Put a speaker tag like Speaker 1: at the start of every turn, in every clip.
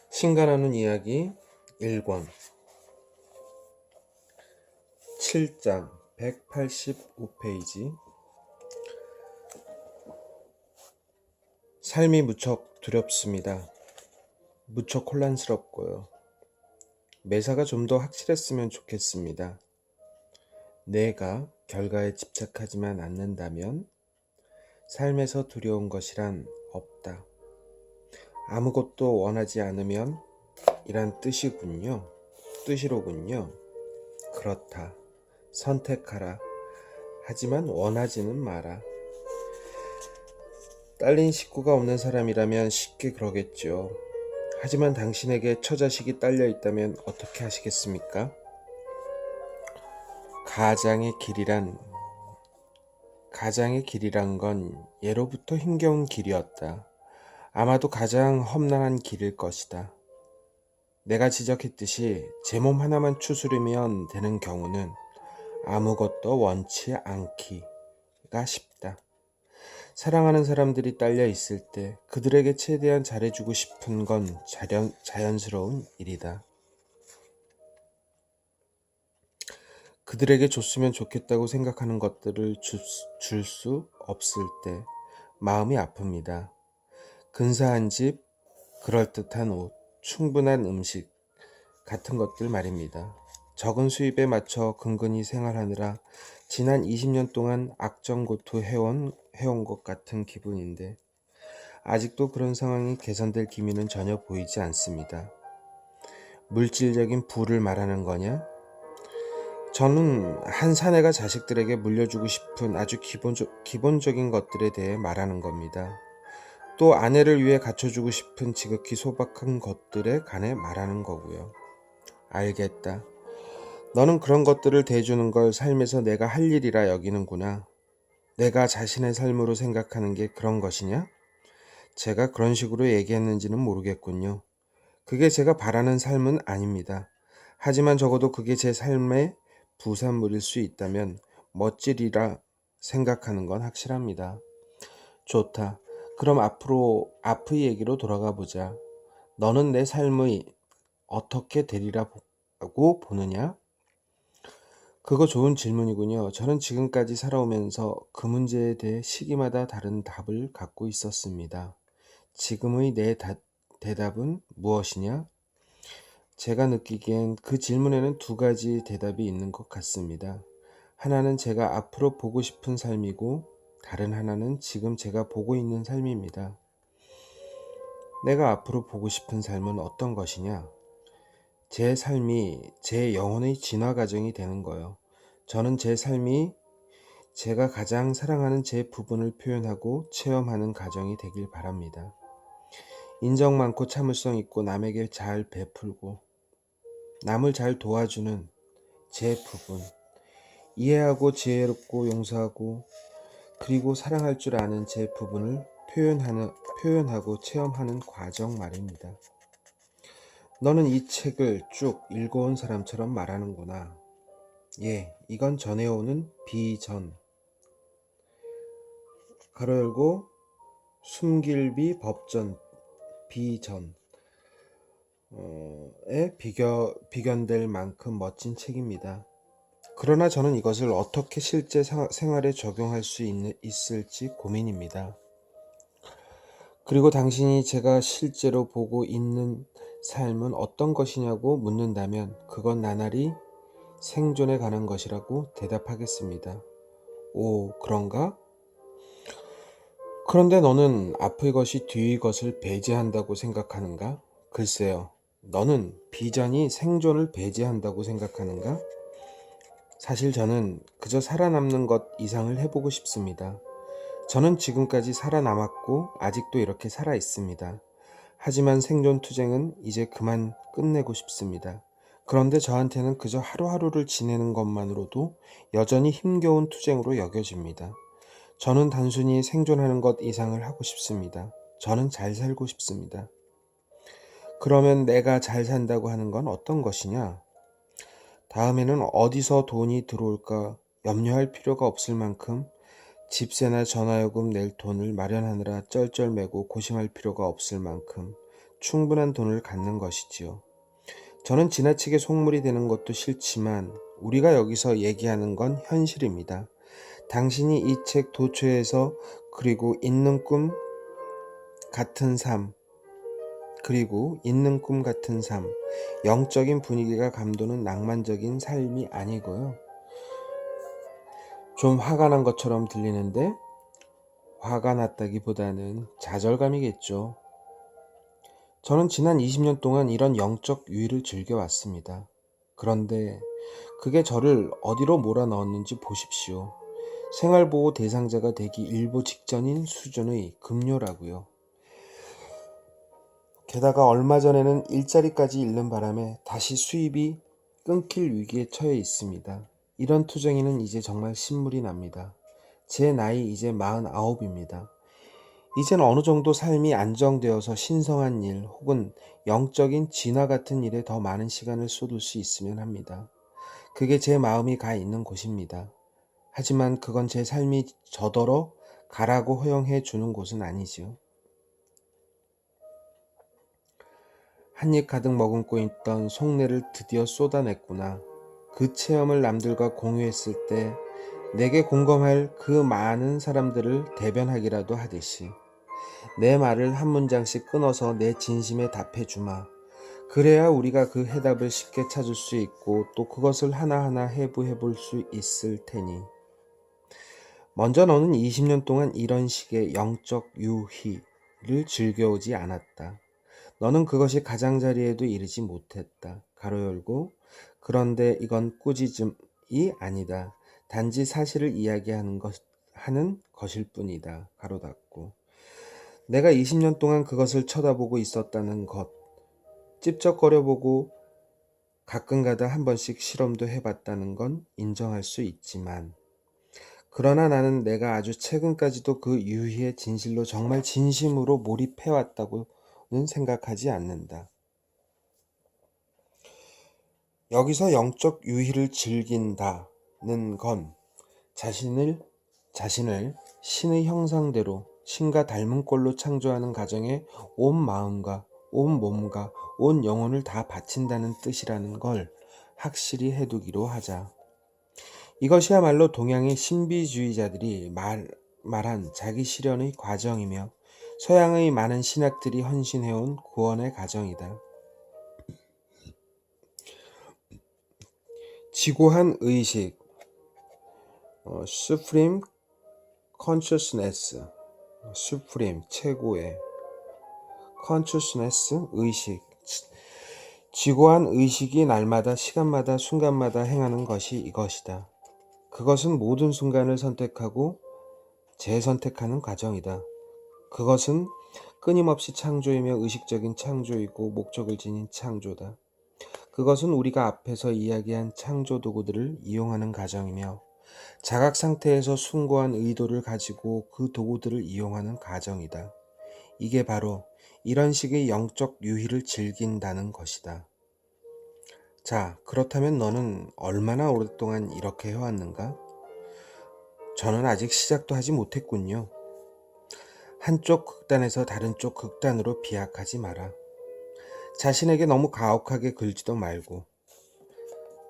Speaker 1: 신가 나눈 이야기 1권 7장 185페이지. 삶이 무척 두렵습니다. 무척 혼란스럽고요. 매사가 좀 더 확실했으면 좋겠습니다. 내가 결과에 집착하지만 않는다면 삶에서 두려운 것이란 없다. 아무것도 원하지 않으면 이란 뜻이로군요. 그렇다. 선택하라. 하지만 원하지는 마라. 딸린 식구가 없는 사람이라면 쉽게 그러겠죠. 하지만 당신에게 처자식이 딸려 있다면 어떻게 하시겠습니까? 가장의 길이란 건 예로부터 힘겨운 길이었다. 아마도 가장 험난한 길일 것이다. 내가 지적했듯이 제 몸 하나만 추스르면 되는 경우는 아무것도 원치 않기가 쉽다. 사랑하는 사람들이 딸려 있을 때 그들에게 최대한 잘해주고 싶은 건 자연스러운 일이다. 그들에게 줬으면 좋겠다고 생각하는 것들을 줄 수 없을 때 마음이 아픕니다. 근사한 집, 그럴듯한 옷, 충분한 음식 같은 것들 말입니다. 적은 수입에 맞춰 근근히 생활하느라 지난 20년 동안 악정고투 해온 것 같은 기분인데 아직도 그런 상황이 개선될 기미는 전혀 보이지 않습니다. 물질적인 부를 말하는 거냐? 저는 한 사내가 자식들에게 물려주고 싶은 아주 기본적인 것들에 대해 말하는 겁니다. 또 아내를 위해 갖춰주고 싶은 지극히 소박한 것들에 관해 말하는 거고요. 알겠다. 너는 그런 것들을 대주는 걸 삶에서 내가 할 일이라 여기는구나. 내가 자신의 삶으로 생각하는 게 그런 것이냐? 제가 그런 식으로 얘기했는지는 모르겠군요. 그게 제가 바라는 삶은 아닙니다. 하지만 적어도 그게 제 삶의 부산물일 수 있다면 멋지리라 생각하는 건 확실합니다. 좋다. 그럼 앞의 얘기로 돌아가 보자. 너는 내 삶의 어떻게 되리라고 보느냐? 그거 좋은 질문이군요. 저는 지금까지 살아오면서 그 문제에 대해 시기마다 다른 답을 갖고 있었습니다. 지금의 내 대답은 무엇이냐? 제가 느끼기엔 그 질문에는 두 가지 대답이 있는 것 같습니다. 하나는 제가 앞으로 보고 싶은 삶이고 다른 하나는 지금 제가 보고 있는 삶입니다. 내가 앞으로 보고 싶은 삶은 어떤 것이냐? 제 삶이 제 영혼의 진화 과정이 되는 거요. 저는 제 삶이 제가 가장 사랑하는 제 부분을 표현하고 체험하는 과정이 되길 바랍니다. 인정 많고 참을성 있고 남에게 잘 베풀고 남을 잘 도와주는 제 부분, 이해하고 지혜롭고 용서하고 그리고 사랑할 줄 아는 제 부분을 표현하고 체험하는 과정 말입니다. 너는 이 책을 쭉 읽어온 사람처럼 말하는구나. 예, 이건 전해오는 비전, 가로 열고 숨길비 법전 비전에 비견될 만큼 멋진 책입니다. 그러나 저는 이것을 어떻게 실제 생활에 적용할 수 있을지 고민입니다. 그리고 당신이 제가 실제로 보고 있는 삶은 어떤 것이냐고 묻는다면 그건 나날이 생존에 관한 것이라고 대답하겠습니다. 오, 그런가? 그런데 너는 앞의 것이 뒤의 것을 배제한다고 생각하는가? 글쎄요. 너는 비전이 생존을 배제한다고 생각하는가? 사실 저는 그저 살아남는 것 이상을 해보고 싶습니다. 저는 지금까지 살아남았고 아직도 이렇게 살아 있습니다. 하지만 생존 투쟁은 이제 그만 끝내고 싶습니다. 그런데 저한테는 그저 하루하루를 지내는 것만으로도 여전히 힘겨운 투쟁으로 여겨집니다. 저는 단순히 생존하는 것 이상을 하고 싶습니다. 저는 잘 살고 싶습니다. 그러면 내가 잘 산다고 하는 건 어떤 것이냐? 다음에는 어디서 돈이 들어올까 염려할 필요가 없을 만큼 집세나 전화요금 낼 돈을 마련하느라 쩔쩔매고 고심할 필요가 없을 만큼 충분한 돈을 갖는 것이지요. 저는 지나치게 속물이 되는 것도 싫지만 우리가 여기서 얘기하는 건 현실입니다. 당신이 이 책 도초에서 그리고 있는 꿈 같은 삶 영적인 분위기가 감도는 낭만적인 삶이 아니고요. 좀 화가 난 것처럼 들리는데 화가 났다기보다는 좌절감이겠죠. 저는 지난 20년 동안 이런 영적 유의를 즐겨왔습니다. 그런데 그게 저를 어디로 몰아넣었는지 보십시오. 생활보호 대상자가 되기 일보 직전인 수준의 급료라고요. 게다가 얼마 전에는 일자리까지 잃는 바람에 다시 수입이 끊길 위기에 처해 있습니다. 이런 투정이는 이제 정말 신물이 납니다. 제 나이 이제 49입니다. 이젠 어느 정도 삶이 안정되어서 신성한 일 혹은 영적인 진화 같은 일에 더 많은 시간을 쏟을 수 있으면 합니다. 그게 제 마음이 가 있는 곳입니다. 하지만 그건 제 삶이 저더러 가라고 허용해 주는 곳은 아니지요. 한입 가득 머금고 있던 속내를 드디어 쏟아냈구나. 그 체험을 남들과 공유했을 때 내게 공감할 그 많은 사람들을 대변하기라도 하듯이 내 말을 한 문장씩 끊어서 내 진심에 답해주마. 그래야 우리가 그 해답을 쉽게 찾을 수 있고 또 그것을 하나하나 해부해 볼 수 있을 테니. 먼저 너는 20년 동안 이런 식의 영적 유희를 즐겨오지 않았다. 너는 그것이 가장자리에도 이르지 못했다. 가로 열고. 그런데 이건 꾸짖음이 아니다. 단지 사실을 하는 것일 뿐이다. 가로 닫고. 내가 20년 동안 그것을 쳐다보고 있었다는 것, 찝쩍거려보고 가끔가다 한 번씩 실험도 해봤다는 건 인정할 수 있지만, 그러나 나는 내가 아주 최근까지도 그 유희의 진실로 정말 진심으로 몰입해왔다고는 생각하지 않는다. 여기서 영적 유희를 즐긴다는 건 자신을 신의 형상대로 신과 닮은 꼴로 창조하는 가정에 온 마음과 온 몸과 온 영혼을 다 바친다는 뜻이라는 걸 확실히 해두기로 하자. 이것이야말로 동양의 신비주의자들이 말한 자기 실현의 과정이며 서양의 많은 신학들이 헌신해온 구원의 과정이다. 지고한 의식, Supreme Consciousness, Supreme, 최고의 Consciousness, 의식. 지고한 의식이 날마다 시간마다 순간마다 행하는 것이 이것이다. 그것은 모든 순간을 선택하고 재선택하는 과정이다. 그것은 끊임없이 창조이며 의식적인 창조이고 목적을 지닌 창조다. 그것은 우리가 앞에서 이야기한 창조 도구들을 이용하는 과정이며 자각 상태에서 숭고한 의도를 가지고 그 도구들을 이용하는 과정이다. 이게 바로 이런 식의 영적 유희를 즐긴다는 것이다. 자, 그렇다면 너는 얼마나 오랫동안 이렇게 해왔는가? 저는 아직 시작도 하지 못했군요. 한쪽 극단에서 다른 쪽 극단으로 비약하지 마라. 자신에게 너무 가혹하게 굴지도 말고.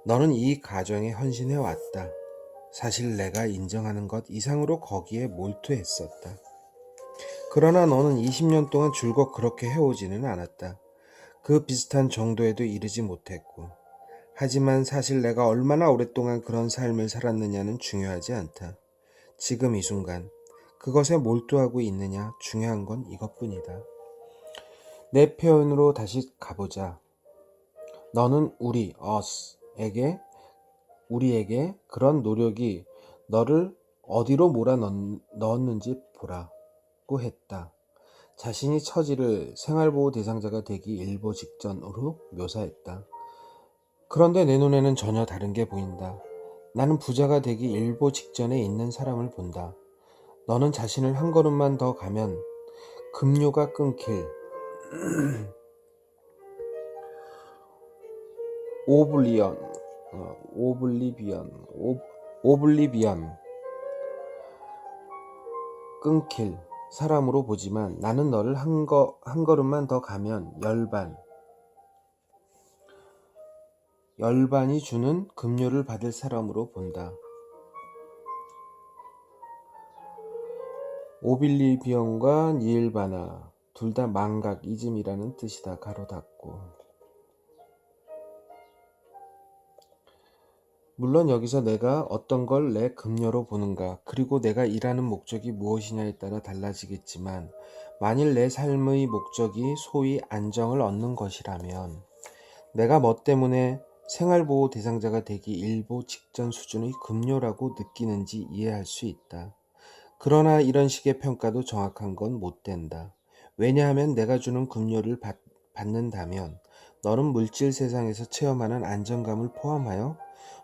Speaker 1: 너는 이 과정에 헌신해왔다. 사실 내가 인정하는 것 이상으로 거기에 몰두했었다. 그러나 너는 20년 동안 줄곧 그렇게 해오지는 않았다. 그 비슷한 정도에도 이르지 못했고. 하지만 사실 내가 얼마나 오랫동안 그런 삶을 살았느냐는 중요하지 않다. 지금 이 순간 그것에 몰두하고 있느냐 중요한 건 이것뿐이다. 내 표현으로 다시 가보자. 너는 우리에게 그런 노력이 너를 어디로 몰아넣었는지 보라고 했다. 자신이 처지를 생활보호 대상자가 되기 일보 직전으로 묘사했다. 그런데 내 눈에는 전혀 다른 게 보인다. 나는 부자가 되기 일보 직전에 있는 사람을 본다. 너는 자신을 한 걸음만 더 가면 급료가 끊길 오블리비언 끊길 사람으로 보지만 나는 너를 한 걸음만 더 가면 열반이 주는 급료를 받을 사람으로 본다. 오빌리비언과 니일바나 둘 다 망각, 이즘이라는 뜻이다. 가로 닫고. 물론 여기서 내가 어떤 걸 내 급료로 보는가, 그리고 내가 일하는 목적이 무엇이냐에 따라 달라지겠지만, 만일 내 삶의 목적이 소위 안정을 얻는 것이라면 내가 뭐 때문에 생활보호 대상자가 되기 일보 직전 수준의 급료라고 느끼는지 이해할 수 있다. 그러나 이런 식의 평가도 정확한 건 못 된다. 왜냐하면 내가 주는 급료를 받는다면 너는 물질 세상에서 체험하는 안정감을 포함하여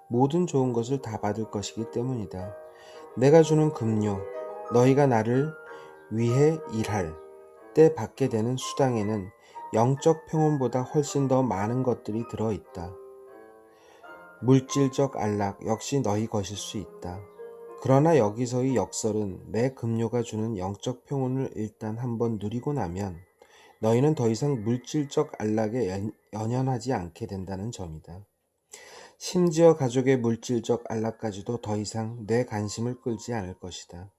Speaker 1: 모든 좋은 것을 다 받을 것이기 때문이다. 내가 주는 급료, 너희가 나를 위해 일할 때 받게 되는 수당에는 영적 평온보다 훨씬 더 많은 것들이 들어있다. 물질적 안락 역시 너희 것일 수 있다. 그러나 여기서의 역설은 내 급료가 주는 영적 평온을 일단 한번 누리고 나면 너희는 더 이상 물질적 안락에 연연하지 않게 된다는 점이다. 심지어 가족의 물질적 안락까지도 더 이상 내 관심을 끌지 않을 것이다.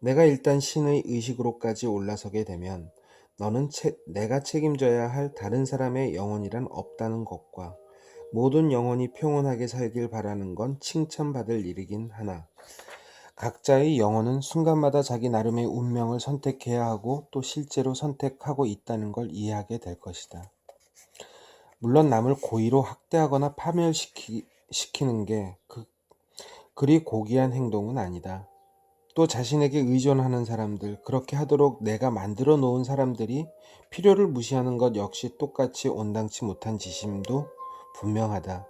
Speaker 1: 내가 일단 신의 의식으로까지 올라서게 되면 너는 내가 책임져야 할 다른 사람의 영혼이란 없다는 것과 모든 영혼이 평온하게 살길 바라는 건 칭찬받을 일이긴 하나 각자의 영혼은 순간마다 자기 나름의 운명을 선택해야 하고 또 실제로 선택하고 있다는 걸 이해하게 될 것이다. 물론 남을 고의로 학대하거나 파멸시키는 게 그리 고귀한 행동은 아니다. 또 자신에게 의존하는 사람들, 그렇게 하도록 내가 만들어 놓은 사람들이 필요를 무시하는 것 역시 똑같이 온당치 못한 짓임도 분명하다.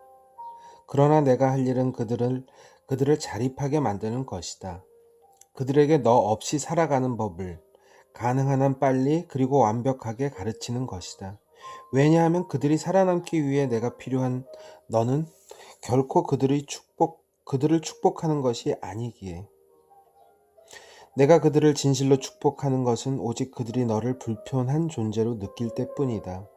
Speaker 1: 그러나 내가 할 일은 그들을 자립하게 만드는 것이다. 그들에게 너 없이 살아가는 법을 가능한 한 빨리 그리고 완벽하게 가르치는 것이다. 왜냐하면 그들이 살아남기 위해 내가 필요한 너는 결코 그들을 축복하는 것이 아니기에. 내가 그들을 진실로 축복하는 것은 오직 그들이 너를 불편한 존재로 느낄 때뿐이다.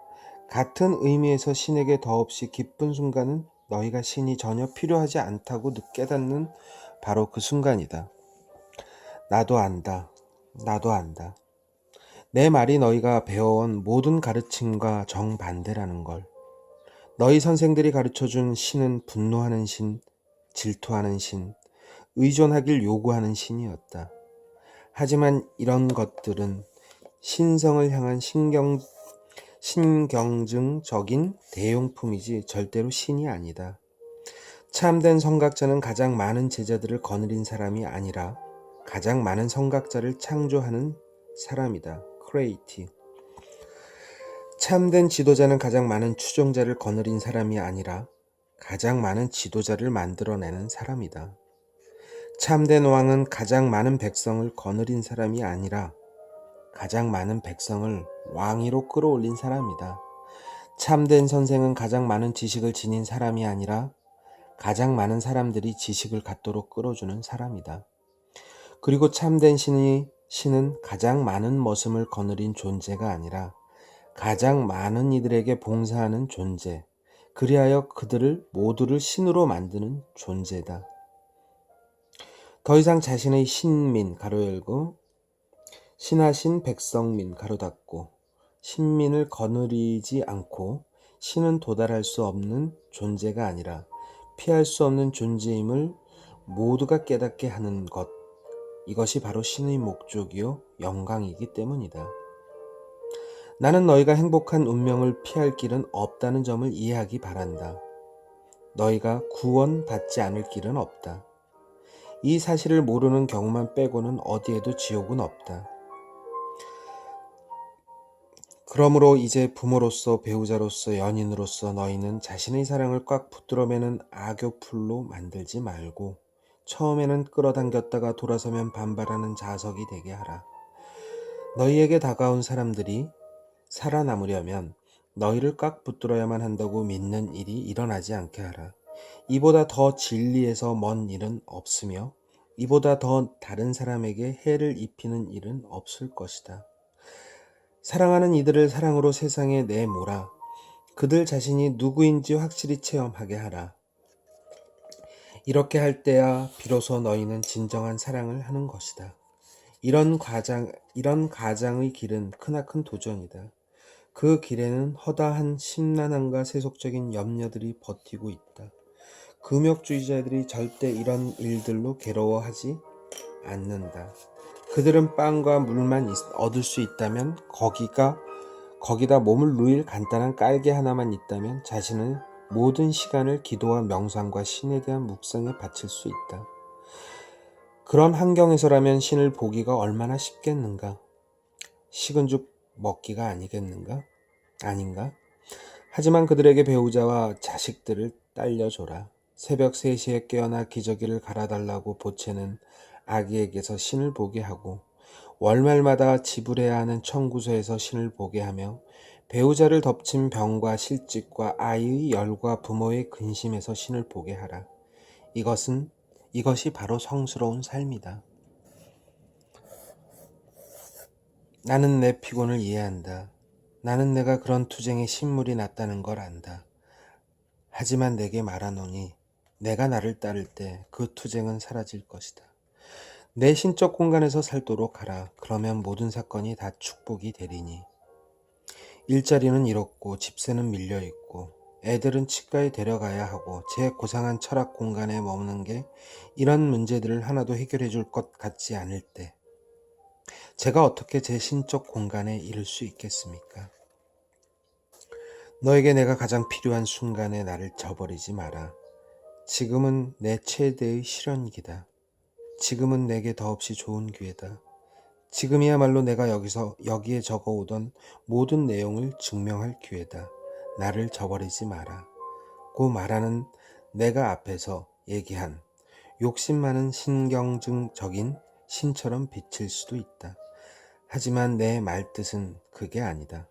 Speaker 1: 같은 의미에서 신에게 더없이 기쁜 순간은 너희가 신이 전혀 필요하지 않다고 깨닫는 바로 그 순간이다. 나도 안다. 내 말이 너희가 배워온 모든 가르침과 정반대라는 걸. 너희 선생들이 가르쳐준 신은 분노하는 신, 질투하는 신, 의존하길 요구하는 신이었다. 하지만 이런 것들은 신성을 향한 신경증적인 대용품이지 절대로 신이 아니다. 참된 성각자는 가장 많은 제자들을 거느린 사람이 아니라 가장 많은 성각자를 창조하는 사람이다. 크레이티. 참된 지도자는 가장 많은 추종자를 거느린 사람이 아니라 가장 많은 지도자를 만들어내는 사람이다. 참된 왕은 가장 많은 백성을 거느린 사람이 아니라 가장 많은 백성을 왕위로 끌어올린 사람이다. 참된 선생은 가장 많은 지식을 지닌 사람이 아니라 가장 많은 사람들이 지식을 갖도록 끌어주는 사람이다. 그리고 참된 신은 가장 많은 머슴을 거느린 존재가 아니라 가장 많은 이들에게 봉사하는 존재, 그리하여 그들을 모두를 신으로 만드는 존재다. 더 이상 자신의 신민 가로 열고 신하신 백성민 가로 닫고 신민을 거느리지 않고 신은 도달할 수 없는 존재가 아니라 피할 수 없는 존재임을 모두가 깨닫게 하는 것, 이것이 바로 신의 목적이요 영광이기 때문이다. 나는 너희가 행복한 운명을 피할 길은 없다는 점을 이해하기 바란다. 너희가 구원받지 않을 길은 없다. 이 사실을 모르는 경우만 빼고는 어디에도 지옥은 없다. 그러므로 이제 부모로서, 배우자로서, 연인으로서 너희는 자신의 사랑을 꽉 붙들어매는 악교풀로 만들지 말고 처음에는 끌어당겼다가 돌아서면 반발하는 자석이 되게 하라. 너희에게 다가온 사람들이 살아남으려면 너희를 꽉 붙들어야만 한다고 믿는 일이 일어나지 않게 하라. 이보다 더 진리에서 먼 일은 없으며 이보다 더 다른 사람에게 해를 입히는 일은 없을 것이다. 사랑하는 이들을 사랑으로 세상에 내몰아 그들 자신이 누구인지 확실히 체험하게 하라. 이렇게 할 때야 비로소 너희는 진정한 사랑을 하는 것이다. 이런 가장의 길은 크나큰 도전이다. 그 길에는 허다한 심란함과 세속적인 염려들이 버티고 있다. 금욕주의자들이 절대 이런 일들로 괴로워하지 않는다. 그들은 빵과 물만 얻을 수 있다면 거기다 몸을 누일 간단한 깔개 하나만 있다면 자신의 모든 시간을 기도와 명상과 신에 대한 묵상에 바칠 수 있다. 그런 환경에서라면 신을 보기가 얼마나 쉽겠는가? 식은 죽 먹기가 아닌가? 하지만 그들에게 배우자와 자식들을 딸려줘라. 새벽 3시에 깨어나 기저귀를 갈아달라고 보채는 아기에게서 신을 보게 하고 월말마다 지불해야 하는 청구서에서 신을 보게 하며 배우자를 덮친 병과 실직과 아이의 열과 부모의 근심에서 신을 보게 하라. 이것이 바로 성스러운 삶이다. 나는 내 피곤을 이해한다. 나는 내가 그런 투쟁에 신물이 났다는 걸 안다. 하지만 내게 말하노니 내가 나를 따를 때 그 투쟁은 사라질 것이다. 내 신적 공간에서 살도록 하라. 그러면 모든 사건이 다 축복이 되리니. 일자리는 잃었고 집세는 밀려있고 애들은 치과에 데려가야 하고 제 고상한 철학 공간에 머무는 게 이런 문제들을 하나도 해결해 줄 것 같지 않을 때 제가 어떻게 제 신적 공간에 이를 수 있겠습니까? 너에게 내가 가장 필요한 순간에 나를 저버리지 마라. 지금은 내 최대의 실현기다. 지금은 내게 더없이 좋은 기회다. 지금이야말로 내가 여기에 적어오던 모든 내용을 증명할 기회다. 나를 저버리지 마라. 고 말하는 내가 앞에서 얘기한 욕심 많은 신경증적인 신처럼 비칠 수도 있다. 하지만 내 말뜻은 그게 아니다.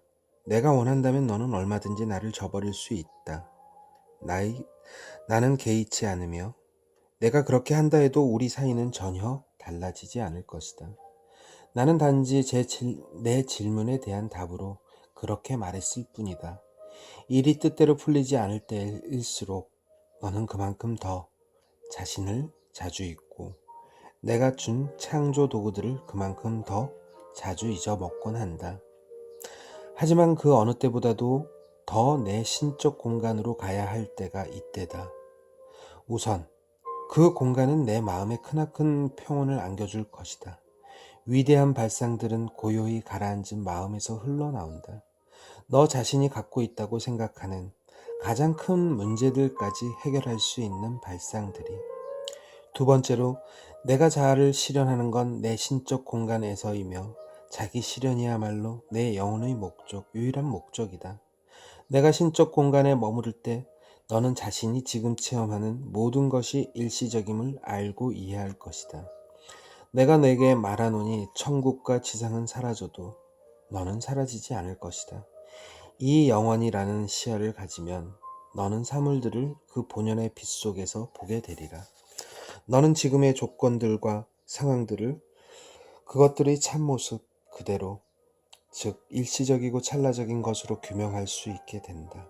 Speaker 1: 내가 원한다면 너는 얼마든지 나를 저버릴 수 있다. 나는 개의치 않으며 내가 그렇게 한다 해도 우리 사이는 전혀 달라지지 않을 것이다. 나는 단지 내 질문에 대한 답으로 그렇게 말했을 뿐이다. 일이 뜻대로 풀리지 않을 때일수록 너는 그만큼 더 자신을 자주 잊고 내가 준 창조 도구들을 그만큼 더 자주 잊어먹곤 한다. 하지만 그 어느 때보다도 더 내 신적 공간으로 가야 할 때가 이때다. 우선 그 공간은 내 마음에 크나큰 평온을 안겨줄 것이다. 위대한 발상들은 고요히 가라앉은 마음에서 흘러나온다. 너 자신이 갖고 있다고 생각하는 가장 큰 문제들까지 해결할 수 있는 발상들이. 두 번째로 내가 자아를 실현하는 건 내 신적 공간에서이며 자기 실현이야말로 내 영혼의 유일한 목적이다. 내가 신적 공간에 머무를 때 너는 자신이 지금 체험하는 모든 것이 일시적임을 알고 이해할 것이다. 내가 내게 말하노니 천국과 지상은 사라져도 너는 사라지지 않을 것이다. 이 영원이라는 시야를 가지면 너는 사물들을 그 본연의 빛 속에서 보게 되리라. 너는 지금의 조건들과 상황들을 그것들의 참모습 그대로, 즉 일시적이고 찰나적인 것으로 규명할 수 있게 된다.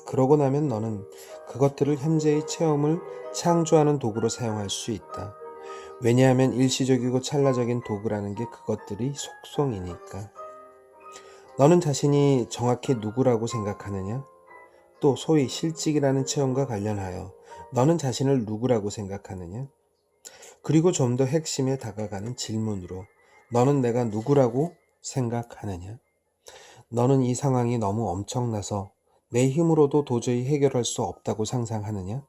Speaker 1: 그러고 나면 너는 그것들을 현재의 체험을 창조하는 도구로 사용할 수 있다. 왜냐하면 일시적이고 찰나적인 도구라는 게 그것들이 속성이니까. 너는 자신이 정확히 누구라고 생각하느냐? 또 소위 실직이라는 체험과 관련하여 너는 자신을 누구라고 생각하느냐? 그리고 좀 더 핵심에 다가가는 질문으로 너는 내가 누구라고 생각하느냐? 너는 이 상황이 너무 엄청나서 내 힘으로도 도저히 해결할 수 없다고 상상하느냐?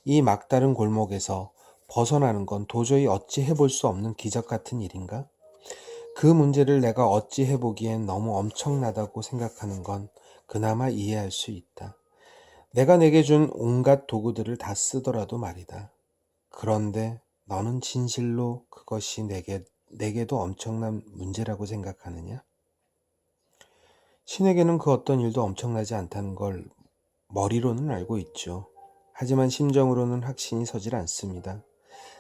Speaker 1: 이 막다른 골목에서 벗어나는 건 도저히 어찌 해볼 수 없는 기적 같은 일인가? 그 문제를 내가 어찌 해보기엔 너무 엄청나다고 생각하는 건 그나마 이해할 수 있다. 내가 내게 준 온갖 도구들을 다 쓰더라도 말이다. 그런데 너는 진실로 그것이 내게도 엄청난 문제라고 생각하느냐? 신에게는 그 어떤 일도 엄청나지 않다는 걸 머리로는 알고 있죠. 하지만 심정으로는 확신이 서질 않습니다.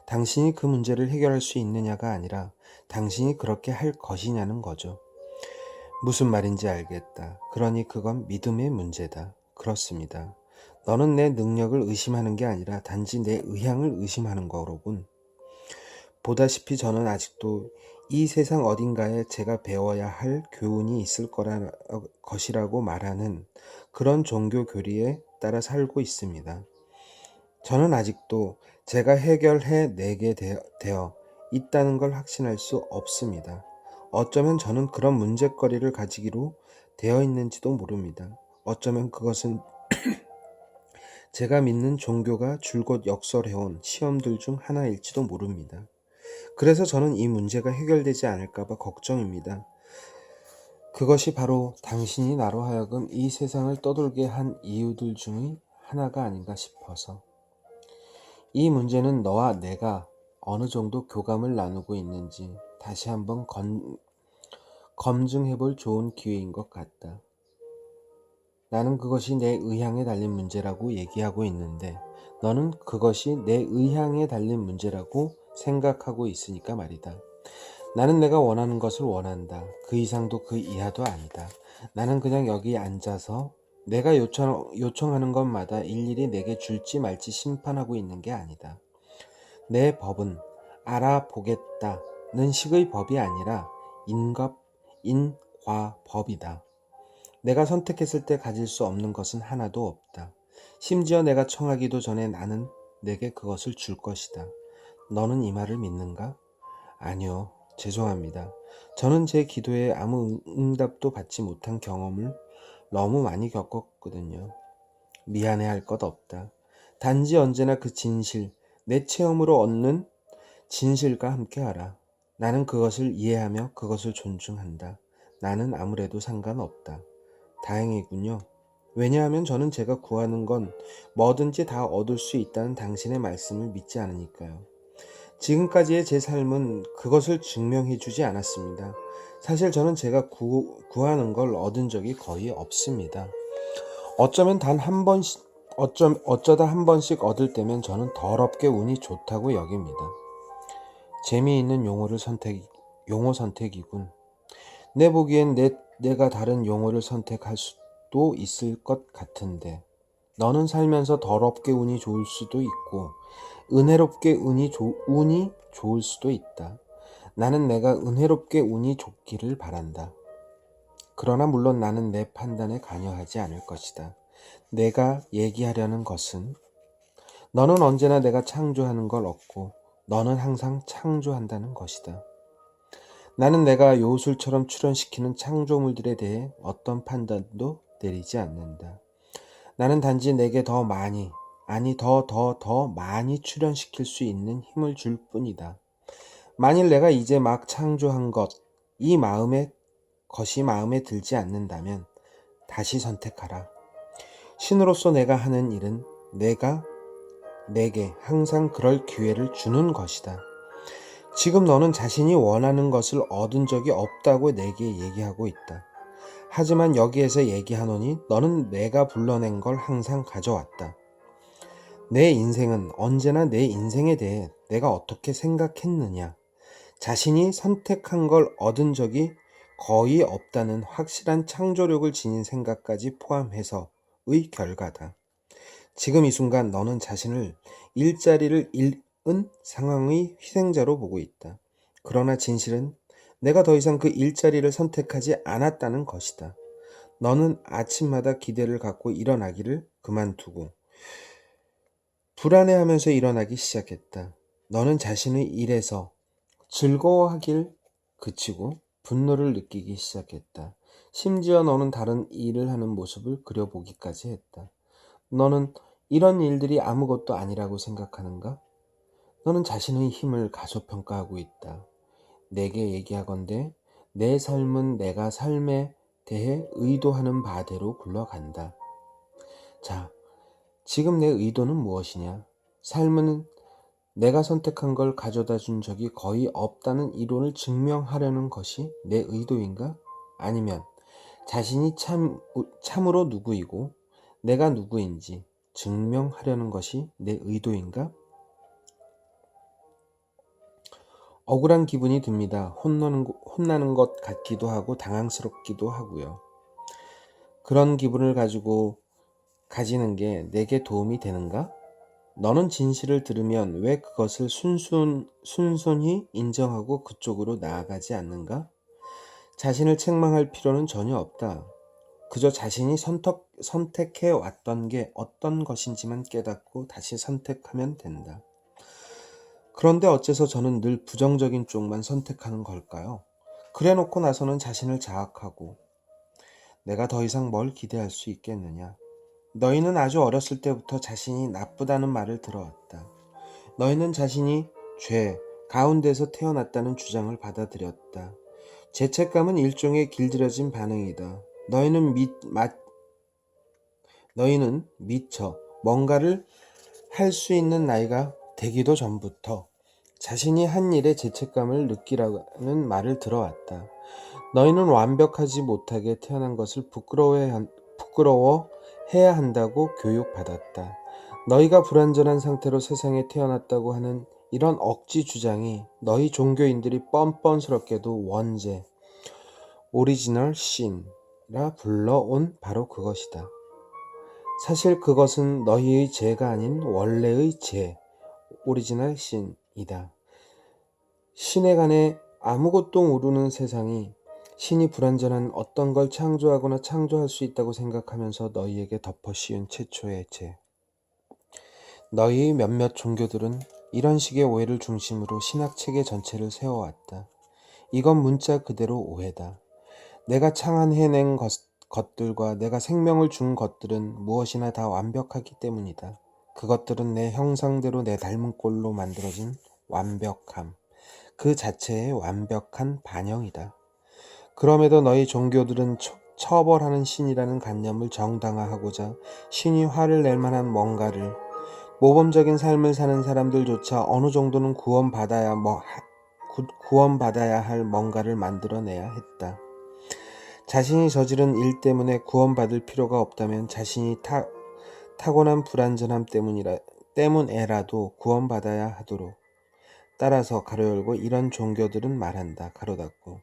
Speaker 1: 당신이 그 문제를 해결할 수 있느냐가 아니라 당신이 그렇게 할 것이냐는 거죠. 무슨 말인지 알겠다. 그러니 그건 믿음의 문제다. 그렇습니다. 너는 내 능력을 의심하는 게 아니라 단지 내 의향을 의심하는 거로군. 보다시피 저는 아직도 이 세상 어딘가에 제가 배워야 할 교훈이 있을 것이라고 말하는 그런 종교 교리에 따라 살고 있습니다. 저는 아직도 제가 해결해 내게 되어 있다는 걸 확신할 수 없습니다. 어쩌면 저는 그런 문제거리를 가지기로 되어 있는지도 모릅니다. 어쩌면 그것은 제가 믿는 종교가 줄곧 역설해온 시험들 중 하나일지도 모릅니다. 그래서 저는 이 문제가 해결되지 않을까봐 걱정입니다. 그것이 바로 당신이 나로 하여금 이 세상을 떠돌게 한 이유들 중의 하나가 아닌가 싶어서. 이 문제는 너와 내가 어느 정도 교감을 나누고 있는지 다시 한번 검증해볼 좋은 기회인 것 같다. 나는 그것이 내 의향에 달린 문제라고 얘기하고 있는데 너는 그것이 내 의향에 달린 문제라고 생각하고 있으니까 말이다. 나는 내가 원하는 것을 원한다. 그 이상도 그 이하도 아니다. 나는 그냥 여기 앉아서 내가 요청하는 것마다 일일이 내게 줄지 말지 심판하고 있는 게 아니다. 내 법은 알아보겠다는 식의 법이 아니라 인과법이다. 내가 선택했을 때 가질 수 없는 것은 하나도 없다. 심지어 내가 청하기도 전에 나는 내게 그것을 줄 것이다. 너는 이 말을 믿는가? 아니요. 죄송합니다. 저는 제 기도에 아무 응답도 받지 못한 경험을 너무 많이 겪었거든요. 미안해할 것 없다. 단지 언제나 그 진실, 내 체험으로 얻는 진실과 함께하라. 나는 그것을 이해하며 그것을 존중한다. 나는 아무래도 상관없다. 다행이군요. 왜냐하면 저는 제가 구하는 건 뭐든지 다 얻을 수 있다는 당신의 말씀을 믿지 않으니까요. 지금까지의 제 삶은 그것을 증명해 주지 않았습니다. 사실 저는 제가 구하는 걸 얻은 적이 거의 없습니다. 어쩌면 어쩌다 한 번씩 얻을 때면 저는 더럽게 운이 좋다고 여깁니다. 재미있는 용어 선택이군. 내 보기엔 내가 다른 용어를 선택할 수도 있을 것 같은데 너는 살면서 더럽게 운이 좋을 수도 있고 은혜롭게 운이 좋을 수도 있다. 나는 내가 은혜롭게 운이 좋기를 바란다. 그러나 물론 나는 내 판단에 관여하지 않을 것이다. 내가 얘기하려는 것은 너는 언제나 내가 창조하는 걸 얻고 너는 항상 창조한다는 것이다. 나는 내가 요술처럼 출현시키는 창조물들에 대해 어떤 판단도 내리지 않는다. 나는 단지 내게 더 많이, 아니 더 많이 출현시킬 수 있는 힘을 줄 뿐이다. 만일 내가 이제 막 창조한 것이 마음에 들지 않는다면 다시 선택하라. 신으로서 내가 하는 일은 내가 내게 항상 그럴 기회를 주는 것이다. 지금 너는 자신이 원하는 것을 얻은 적이 없다고 내게 얘기하고 있다. 하지만 여기에서 얘기하노니 너는 내가 불러낸 걸 항상 가져왔다. 내 인생은 언제나 내 인생에 대해 내가 어떻게 생각했느냐, 자신이 선택한 걸 얻은 적이 거의 없다는 확실한 창조력을 지닌 생각까지 포함해서의 결과다. 지금 이 순간 너는 자신을 일자리를 잃은 상황의 희생자로 보고 있다. 그러나 진실은 내가 더 이상 그 일자리를 선택하지 않았다는 것이다. 너는 아침마다 기대를 갖고 일어나기를 그만두고 불안해하면서 일어나기 시작했다. 너는 자신의 일에서 즐거워하길 그치고 분노를 느끼기 시작했다. 심지어 너는 다른 일을 하는 모습을 그려보기까지 했다. 너는 이런 일들이 아무것도 아니라고 생각하는가? 너는 자신의 힘을 가소평가하고 있다. 내게 얘기하건대 내 삶은 내가 삶에 대해 의도하는 바대로 굴러간다. 자, 지금 내 의도는 무엇이냐? 삶은 내가 선택한 걸 가져다 준 적이 거의 없다는 이론을 증명하려는 것이 내 의도인가? 아니면 자신이 참으로 누구이고 내가 누구인지 증명하려는 것이 내 의도인가? 억울한 기분이 듭니다. 혼나는 것 같기도 하고 당황스럽기도 하고요. 그런 기분을 가지는 게 내게 도움이 되는가? 너는 진실을 들으면 왜 그것을 순순히 인정하고 그쪽으로 나아가지 않는가? 자신을 책망할 필요는 전혀 없다. 그저 자신이 선택해 왔던 게 어떤 것인지만 깨닫고 다시 선택하면 된다. 그런데 어째서 저는 늘 부정적인 쪽만 선택하는 걸까요? 그래 놓고 나서는 자신을 자학하고 내가 더 이상 뭘 기대할 수 있겠느냐? 너희는 아주 어렸을 때부터 자신이 나쁘다는 말을 들어왔다. 너희는 자신이 죄 가운데서 태어났다는 주장을 받아들였다. 죄책감은 일종의 길들여진 반응이다. 너희는 미처 뭔가를 할 수 있는 나이가 되기도 전부터 자신이 한 일에 죄책감을 느끼라는 말을 들어왔다. 너희는 완벽하지 못하게 태어난 것을 부끄러워해야 한다고 교육받았다. 너희가 불완전한 상태로 세상에 태어났다고 하는 이런 억지 주장이 너희 종교인들이 뻔뻔스럽게도 원죄, 오리지널 신이라 불러온 바로 그것이다. 사실 그것은 너희의 죄가 아닌 원래의 죄, 오리지널 신이다. 신에 관해 아무것도 모르는 세상이 신이 불완전한 어떤 걸 창조하거나 창조할 수 있다고 생각하면서 너희에게 덮어 씌운 최초의 죄. 너희의 몇몇 종교들은 이런 식의 오해를 중심으로 신학체계 전체를 세워왔다. 이건 문자 그대로 오해다. 내가 창안해낸 것들과 내가 생명을 준 것들은 무엇이나 다 완벽하기 때문이다. 그것들은 내 형상대로 내 닮은 꼴로 만들어진 완벽함. 그 자체의 완벽한 반영이다. 그럼에도 너희 종교들은 처벌하는 신이라는 관념을 정당화하고자 신이 화를 낼 만한 뭔가를 모범적인 삶을 사는 사람들조차 어느 정도는 구원받아야 할 뭔가를 만들어내야 했다. 자신이 저지른 일 때문에 구원받을 필요가 없다면 자신이 타고난 불완전함 때문에라도 구원받아야 하도록. 따라서 가로 열고 이런 종교들은 말한다. 가로 닫고.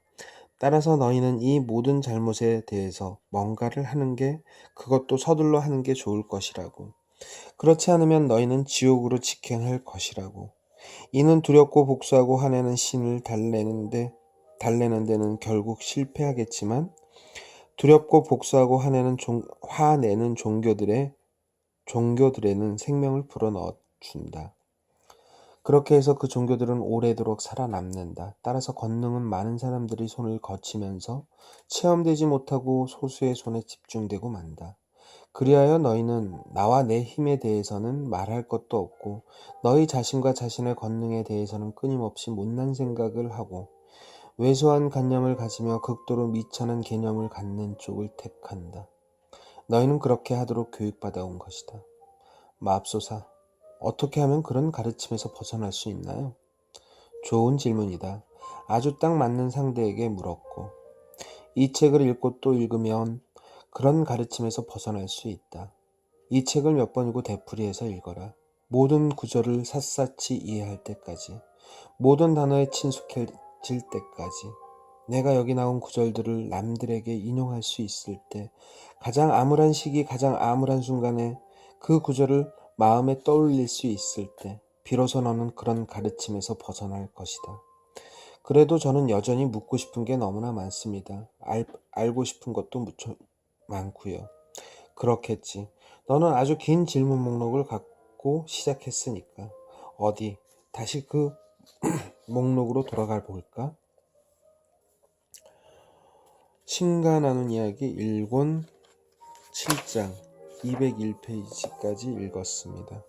Speaker 1: 따라서 너희는 이 모든 잘못에 대해서 뭔가를 하는 게 그것도 서둘러 하는 게 좋을 것이라고. 그렇지 않으면 너희는 지옥으로 직행할 것이라고. 이는 두렵고 복수하고 화내는 신을 달래는 데는 결국 실패하겠지만 두렵고 복수하고 화내는 종교들에는 생명을 불어넣어 준다. 그렇게 해서 그 종교들은 오래도록 살아남는다. 따라서 권능은 많은 사람들이 손을 거치면서 체험되지 못하고 소수의 손에 집중되고 만다. 그리하여 너희는 나와 내 힘에 대해서는 말할 것도 없고 너희 자신과 자신의 권능에 대해서는 끊임없이 못난 생각을 하고 왜소한 관념을 가지며 극도로 미천한 개념을 갖는 쪽을 택한다. 너희는 그렇게 하도록 교육받아온 것이다. 맙소사, 어떻게 하면 그런 가르침에서 벗어날 수 있나요? 좋은 질문이다. 아주 딱 맞는 상대에게 물었고 이 책을 읽고 또 읽으면 그런 가르침에서 벗어날 수 있다. 이 책을 몇 번이고 되풀이해서 읽어라. 모든 구절을 샅샅이 이해할 때까지, 모든 단어에 친숙해질 때까지, 내가 여기 나온 구절들을 남들에게 인용할 수 있을 때, 가장 암울한 시기, 가장 암울한 순간에 그 구절을 마음에 떠올릴 수 있을 때, 비로소 너는 그런 가르침에서 벗어날 것이다. 그래도 저는 여전히 묻고 싶은 게 너무나 많습니다. 알고 싶은 것도 무척 많고요. 그렇겠지. 너는 아주 긴 질문 목록을 갖고 시작했으니까. 어디 다시 그 목록으로 돌아가 볼까? 신과 나눈 이야기 1권 7장 201페이지까지 읽었습니다.